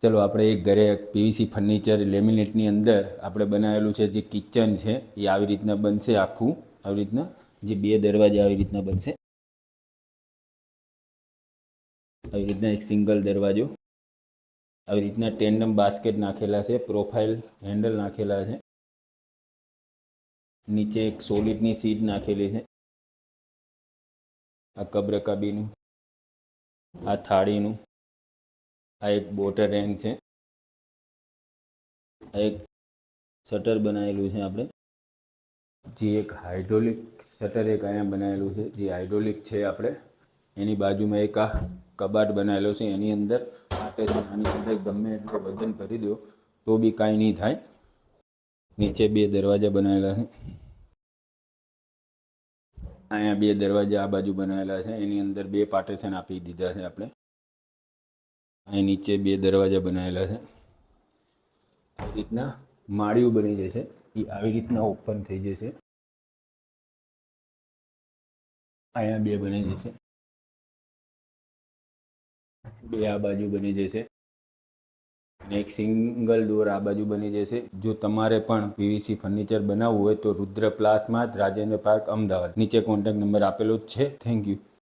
ચલો આપણે એક ઘરે પીવીસી ફર્નિચર લેમિનેટની અંદર આપણે બનાવેલું છે જે કિચન છે એ આવી રીતના બનશે આખું. આવી રીતના જે 2 દરવાજા આવી રીતના બનશે. આવી રીતના એક સિંગલ દરવાજો, આવી રીતના ટેન્ડમ બાસ્કેટ નાખેલા છે, પ્રોફાઇલ હેન્ડલ નાખેલા છે, નીચે એક સોલિડની સીટ નાખેલી છે. આ કબરકાબીનું, આ થાળીનું, આ એક બોટર રેંગ છે, આ એક શટર બનાવેલું છે આપણે, જે એક હાઇડ્રોલિક શટર એક અહીંયા બનાવેલું છે જે હાઇડ્રોલિક છે આપણે. એની બાજુમાં એક આ કબાટ બનાવેલો છે, એની અંદર માટે છે આની અંદર ગમે એટલું વજન ભરી દો તો બી કાંઈ નહીં થાય. નીચે 2 દરવાજા બનાવેલા છે, અહીંયા 2 દરવાજા આ બાજુ બનાવેલા છે, એની અંદર 2 પાર્ટીશન આપી દીધા છે આપણે. અહીં નીચે 2 દરવાજા બનાવેલા છે. આવી રીતના માળિયું બની જશે, એ આવી રીતના ઓપન થઈ જશે. અહીંયા 2 બની જશે, 2 આ બાજુ બની જશે અને એક સિંગલ ડોર આ બાજુ બની જશે. જો તમારે પણ પીવીસી ફર્નિચર બનાવવું હોય તો રુદ્ર પ્લાસ્માર્ટ, રાજેન્દ્ર પાર્ક, અમદાવાદ. નીચે કોન્ટેક્ટ નંબર આપેલો જ છે. Thank you.